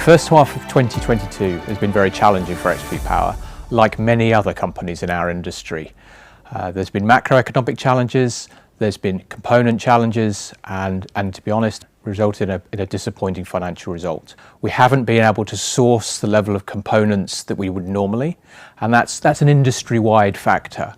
first half of 2022 has been very challenging for XP Power, like many other companies in our industry. There's been macroeconomic challenges, there's been component challenges, and to be honest, resulted in a disappointing financial result. We haven't been able to source the level of components that we would normally, and that's an industry-wide factor.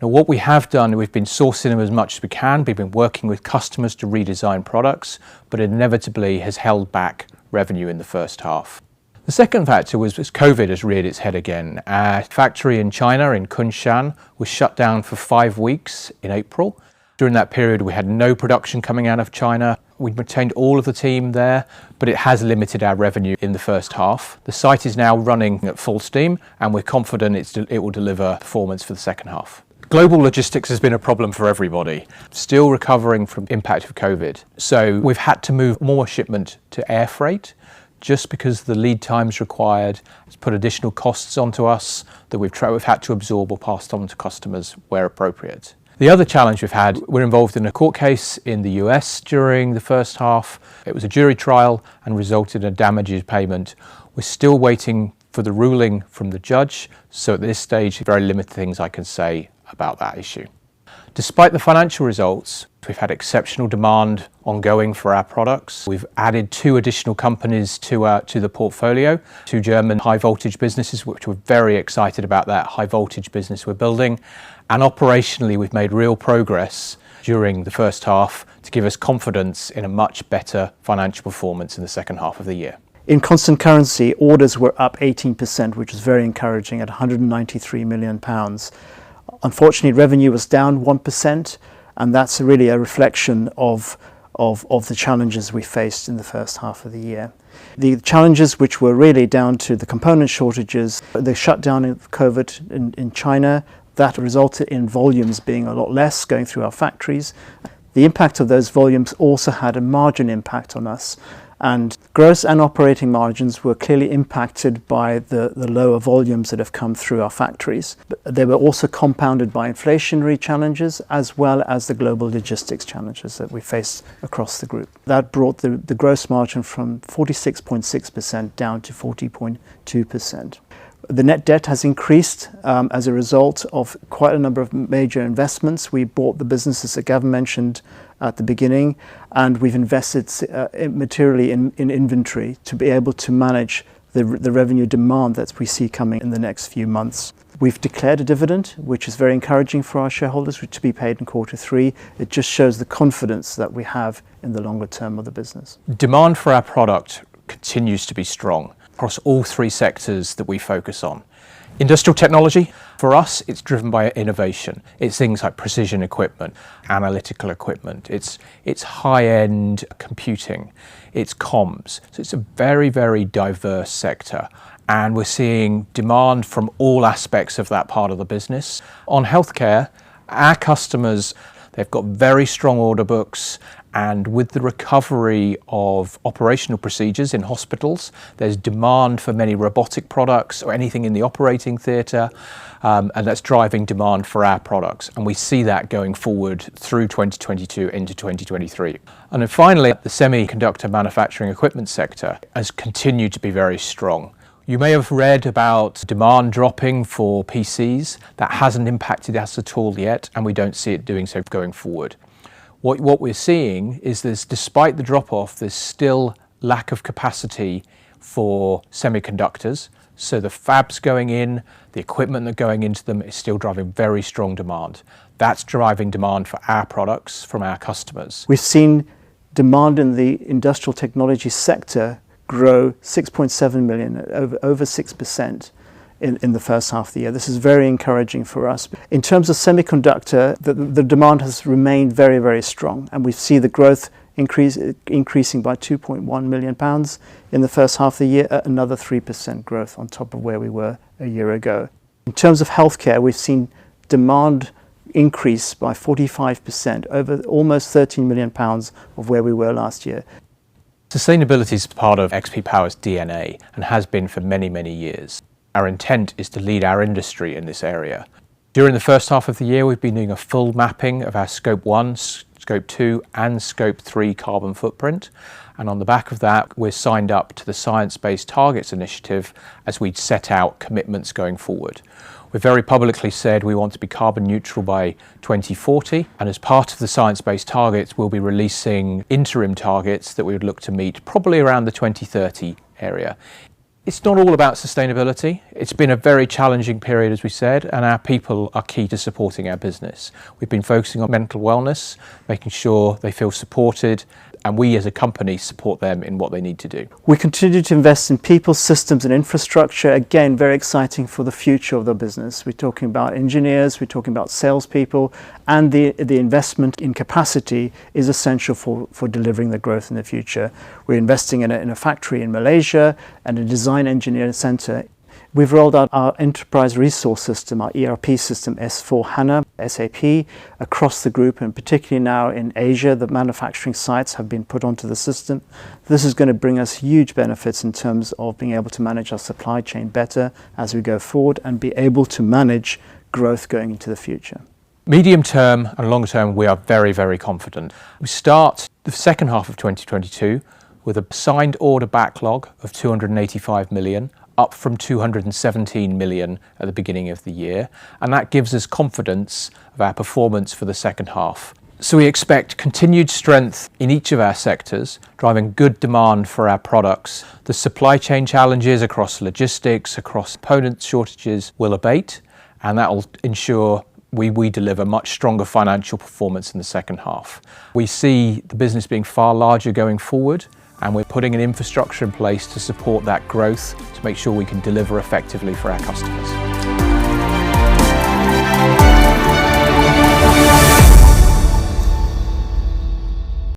Now, what we have done, we've been sourcing them as much as we can. We've been working with customers to redesign products, but inevitably has held back revenue in the first half. The second factor was COVID has reared its head again. Our factory in China, in Kunshan, was shut down for 5 weeks in April. During that period, we had no production coming out of China. We retained all of the team there, but it has limited our revenue in the first half. The site is now running at full steam, and we're confident it will deliver performance for the second half. Global logistics has been a problem for everybody, still recovering from the impact of COVID. So we've had to move more shipment to air freight, just because the lead times required has put additional costs onto us that we've had to absorb or passed on to customers where appropriate. The other challenge we've had, we're involved in a court case in the US during the first half. It was a jury trial and resulted in a damages payment. We're still waiting for the ruling from the judge, so at this stage, very limited things I can say about that issue. Despite the financial results, we've had exceptional demand ongoing for our products. We've added 2 additional companies to the portfolio, 2 German high voltage businesses, which we're very excited about that high voltage business we're building. And operationally, we've made real progress during the first half to give us confidence in a much better financial performance in the second half of the year. In constant currency, orders were up 18%, which is very encouraging at £193 million. Unfortunately, revenue was down 1%, and that's really a reflection of the challenges we faced in the first half of the year. The challenges which were really down to the component shortages, the shutdown of COVID in China, that resulted in volumes being a lot less going through our factories. The impact of those volumes also had a margin impact on us, and gross and operating margins were clearly impacted by the lower volumes that have come through our factories. But they were also compounded by inflationary challenges as well as the global logistics challenges that we face across the group. That brought the gross margin from 46.6% down to 40.2%. The net debt has increased as a result of quite a number of major investments. We bought the businesses that Gavin mentioned at the beginning, and we've invested materially in inventory to be able to manage the revenue demand that we see coming in the next few months. We've declared a dividend, which is very encouraging for our shareholders, to be paid in Q3. It just shows the confidence that we have in the longer term of the business. Demand for our product continues to be strong across all 3 sectors that we focus on. Industrial technology, for us, it's driven by innovation. It's things like precision equipment, analytical equipment, it's high-end computing, it's comms. So it's a very, very diverse sector, and we're seeing demand from all aspects of that part of the business. On healthcare, our customers, they've got very strong order books, and with the recovery of operational procedures in hospitals, there's demand for many robotic products or anything in the operating theatre, and that's driving demand for our products. And we see that going forward through 2022 into 2023. And then finally, the semiconductor manufacturing equipment sector has continued to be very strong. You may have read about demand dropping for PCs. That hasn't impacted us at all yet, and we don't see it doing so going forward. What we're seeing is this, despite the drop-off, there's still lack of capacity for semiconductors. So the fabs going in, the equipment that's going into them is still driving very strong demand. That's driving demand for our products from our customers. We've seen demand in the industrial technology sector grow 6.7 million, over 6%. In the first half of the year. This is very encouraging for us. In terms of semiconductor, the demand has remained very, very strong, and we see the growth increasing by £2.1 million in the first half of the year, at another 3% growth on top of where we were a year ago. In terms of healthcare, we've seen demand increase by 45%, over almost £13 million of where we were last year. Sustainability is part of XP Power's DNA and has been for many, many years. Our intent is to lead our industry in this area. During the first half of the year, we've been doing a full mapping of our Scope 1, Scope 2 and Scope 3 carbon footprint. And on the back of that, we're signed up to the Science Based Targets Initiative as we set out commitments going forward. We've very publicly said we want to be carbon neutral by 2040, and as part of the science-based targets, we'll be releasing interim targets that we would look to meet probably around the 2030 area. It's not all about sustainability. It's been a very challenging period, as we said, and our people are key to supporting our business. We've been focusing on mental wellness, making sure they feel supported, and we as a company support them in what they need to do. We continue to invest in people, systems and infrastructure. Again, very exciting for the future of the business. We're talking about engineers, we're talking about salespeople, and the investment in capacity is essential for delivering the growth in the future. We're investing in a factory in Malaysia and a design engineering center. We've rolled out our enterprise resource system, our ERP system, S/4HANA, SAP, across the group, and particularly now in Asia, the manufacturing sites have been put onto the system. This is going to bring us huge benefits in terms of being able to manage our supply chain better as we go forward and be able to manage growth going into the future. Medium term and long term, we are very, very confident. We start the second half of 2022 with a signed order backlog of 285 million, up from 217 million at the beginning of the year, and that gives us confidence of our performance for the second half. So we expect continued strength in each of our sectors, driving good demand for our products. The supply chain challenges across logistics, across component shortages will abate, and that will ensure we deliver much stronger financial performance in the second half. We see the business being far larger going forward, and we're putting an infrastructure in place to support that growth to make sure we can deliver effectively for our customers.